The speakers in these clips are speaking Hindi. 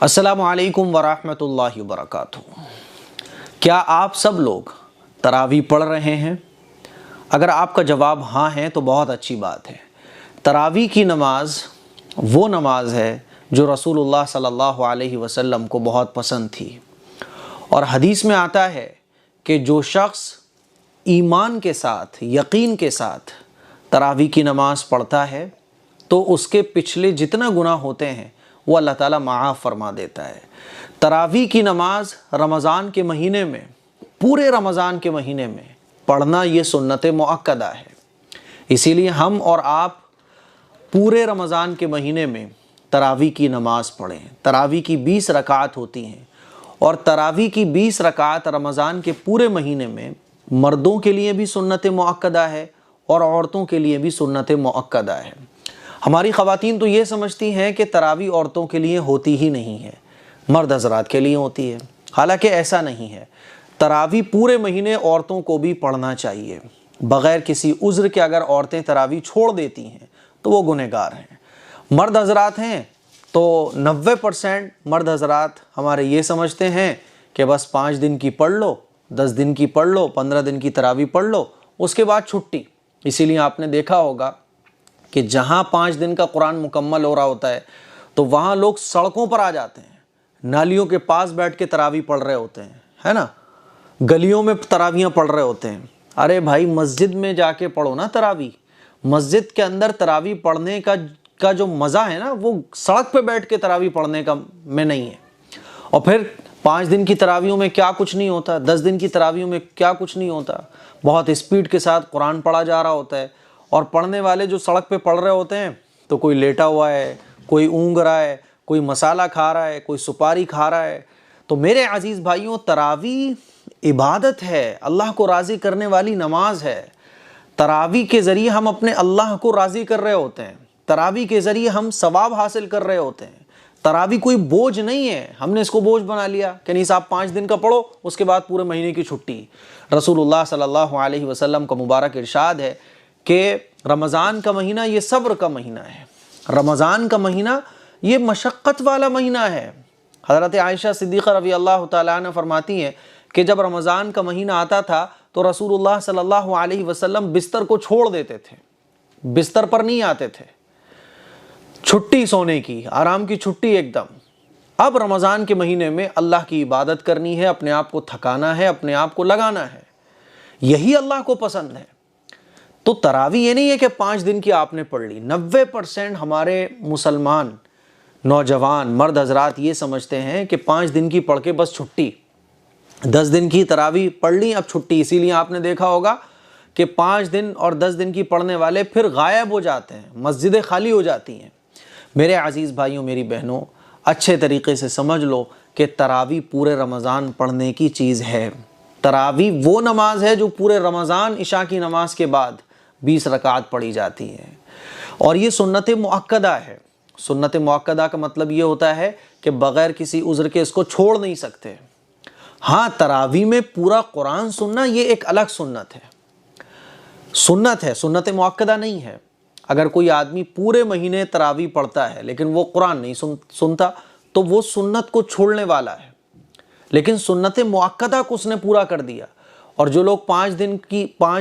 अस्सलामु अलैकुम वरहमतुल्लाहि वबरकातुहू। क्या आप सब लोग तरावी पढ़ रहे हैं? अगर आपका जवाब हाँ है तो बहुत अच्छी बात है। तरावी की नमाज वो नमाज है जो रसूलुल्लाह सल्लल्लाहु अलैहि वसल्लम को बहुत पसंद थी। और हदीस में आता है कि जो शख्स ईमान के साथ, यकीन के साथ तरावी की नमाज पढ़ता है तो उसके पिछले जितना गुनाह होते हैं वो अल्लाह ताला माफ़ फरमा देता है। तरावी की नमाज रमज़ान के महीने में, पूरे रमज़ान के महीने में पढ़ना ये सुन्नत मुअक्कदा है। इसीलिए हम और आप पूरे रमज़ान के महीने में तरावी की नमाज पढ़ें। तरावी की 20 रकात होती हैं और तरावी की 20 रकात रमज़ान के पूरे महीने में मर्दों के लिए भी सुन्नत मुअक्कदा है और औरतों के लिए भी सुन्नत मुअक्कदा है। हमारी ख़वातीन तो ये समझती हैं कि तरावी औरतों के लिए होती ही नहीं है, मर्द हज़रात के लिए होती है। हालांकि ऐसा नहीं है। तरावी पूरे महीने औरतों को भी पढ़ना चाहिए। बग़ैर किसी उज़्र के अगर औरतें तरावी छोड़ देती हैं तो वो गुनहगार हैं। मर्द हज़रात हैं तो 90% मर्द हज़रात हमारे ये समझते हैं कि बस 5 दिन की पढ़ लो, 10 दिन की पढ़ लो, 15 दिन की तरावी पढ़ लो, उसके बाद छुट्टी। इसीलिए आपने देखा होगा कि जहाँ 5 दिन का कुरान मुकम्मल हो रहा होता है तो वहाँ लोग सड़कों पर आ जाते हैं, नालियों के पास बैठ के तरावी पढ़ रहे होते हैं, है ना, गलियों में तरावियाँ पढ़ रहे होते हैं। अरे भाई, मस्जिद में जाके पढ़ो ना तरावी। मस्जिद के अंदर तरावी पढ़ने का जो मज़ा है ना, वो सड़क पे बैठ के तरावी पढ़ने का में नहीं है। और फिर 5 दिन की तरावियों में क्या कुछ नहीं होता, 10 दिन की तरावियों में क्या कुछ नहीं होता। बहुत स्पीड के साथ कुरान पढ़ा जा रहा होता है और पढ़ने वाले जो सड़क पे पढ़ रहे होते हैं तो कोई लेटा हुआ है, कोई ऊँघ रहा है, कोई मसाला खा रहा है, कोई सुपारी खा रहा है। तो मेरे अजीज़ भाइयों, तरावी इबादत है, अल्लाह को राज़ी करने वाली नमाज है। तरावी के ज़रिए हम अपने अल्लाह को राज़ी कर रहे होते हैं। तरावी के ज़रिए हम सवाब हासिल कर रहे होते हैं। तरावी कोई बोझ नहीं है। हमने इसको बोझ बना लिया कि नहीं साहब 5 दिन का पढ़ो, उसके बाद पूरे महीने की छुट्टी। रसूलुल्लाह सल्लल्लाहु अलैहि वसल्लम का मुबारक इरशाद है कि रमज़ान का महीना ये सब्र का महीना है। रमज़ान का महीना ये मशक्क़त वाला महीना है। हज़रत आयशा सिद्दीक़ा रज़ी अल्लाह तआला अन्हा फरमाती हैं कि जब रमज़ान का महीना आता था तो रसूलुल्लाह सल्लल्लाहु अलैहि वसल्लम बिस्तर को छोड़ देते थे, बिस्तर पर नहीं आते थे। छुट्टी सोने की, आराम की छुट्टी एकदम। अब रमज़ान के महीने में अल्लाह की इबादत करनी है, अपने आप को थकाना है, अपने आप को लगाना है। यही अल्लाह को पसंद है। तो तरावी ये नहीं है कि 5 दिन की आपने पढ़ ली। 90% हमारे मुसलमान नौजवान मर्द हज़रात ये समझते हैं कि 5 दिन की पढ़ के बस छुट्टी, 10 दिन की तरावी पढ़ ली, अब छुट्टी। इसीलिए आपने देखा होगा कि 5 दिन और 10 दिन की पढ़ने वाले फिर गायब हो जाते हैं, मस्जिदें खाली हो जाती हैं। मेरे अजीज़ भाइयों, मेरी बहनों, अच्छे तरीके से समझ लो कि तरावी पूरे रमज़ान पढ़ने की चीज़ है। तरावी वो नमाज है जो पूरे रमज़ान इशा की नमाज के बाद 20 रकात पढ़ी जाती है और ये सुन्नत मुअक्कदा है। सुन्नत मुअक्कदा का मतलब ये होता है कि बग़ैर किसी उज़्र के इसको छोड़ नहीं सकते। हाँ, तरावी में पूरा कुरान सुनना ये एक अलग सुन्नत है। सुन्नत है, सुन्नत मुअक्कदा नहीं है। अगर कोई आदमी पूरे महीने तरावी पढ़ता है लेकिन वो कुरान नहीं सुनता तो वो सुन्नत को छोड़ने वाला है। लेकिन सुन्नत मुअक्कदा को उसने पूरा कर दिया। और जो लोग 5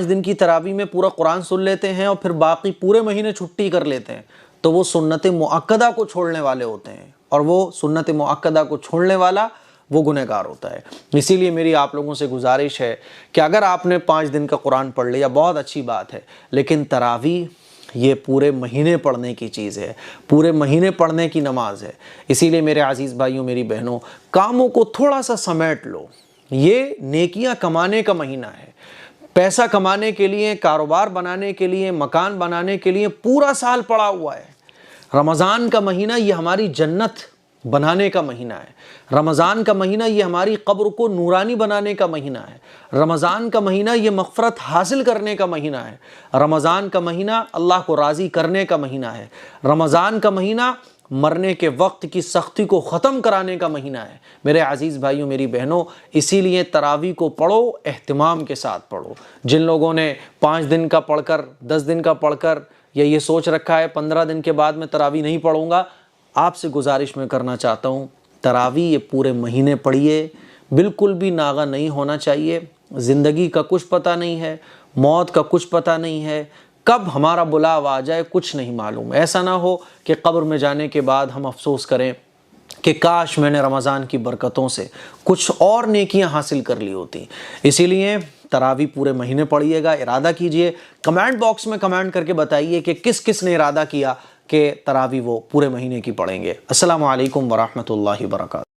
दिन की तरावी में पूरा कुरान सुन लेते हैं और फिर बाकी पूरे महीने छुट्टी कर लेते हैं तो वो सुन्नत मुअक्कदा को छोड़ने वाले होते हैं। और वो सुन्नत मुअक्कदा को छोड़ने वाला वो गुनहगार होता है। इसीलिए मेरी आप लोगों से गुजारिश है कि अगर आपने 5 दिन का कुरान पढ़ लिया बहुत अच्छी बात है, लेकिन तरावी ये पूरे महीने पढ़ने की चीज़ है, पूरे महीने पढ़ने की नमाज है। इसीलिए मेरे अजीज़ भाइयों, मेरी बहनों, कामों को थोड़ा सा समेट लो। ये नेकियां कमाने का महीना है। पैसा कमाने के लिए, कारोबार बनाने के लिए, मकान बनाने के लिए पूरा साल पड़ा हुआ है। रमज़ान का महीना ये हमारी जन्नत बनाने का महीना है। रमज़ान का महीना ये हमारी कब्र को नूरानी बनाने का महीना है। रमज़ान का महीना ये मग़फ़रत हासिल करने का महीना है। रमज़ान का महीना अल्लाह को राज़ी करने का महीना है। रमज़ान का महीना मरने के वक्त की सख्ती को ख़त्म कराने का महीना है। मेरे अजीज़ भाइयों, मेरी बहनों, इसीलिए तरावी को पढ़ो, एहतिमाम के साथ पढ़ो। जिन लोगों ने 5 दिन का पढ़कर, 10 दिन का पढ़कर या ये सोच रखा है 15 दिन के बाद मैं तरावी नहीं पढ़ूंगा, आपसे गुजारिश मैं करना चाहता हूँ तरावी ये पूरे महीने पढ़िए, बिल्कुल भी नागा नहीं होना चाहिए। ज़िंदगी का कुछ पता नहीं है, मौत का कुछ पता नहीं है, कब हमारा बुलाव आ जाए कुछ नहीं मालूम। ऐसा ना हो कि कब्र में जाने के बाद हम अफसोस करें कि काश मैंने रमज़ान की बरकतों से कुछ और नेकियां हासिल कर ली होती। इसीलिए तरावी पूरे महीने पढ़िएगा, इरादा कीजिए। कमेंट बॉक्स में कमेंट करके बताइए कि किस किस ने इरादा किया कि तरावी वो पूरे महीने की पढ़ेंगे। अस्सलामु अलैकुम वरहमतुल्लाहि वबरकातुहू।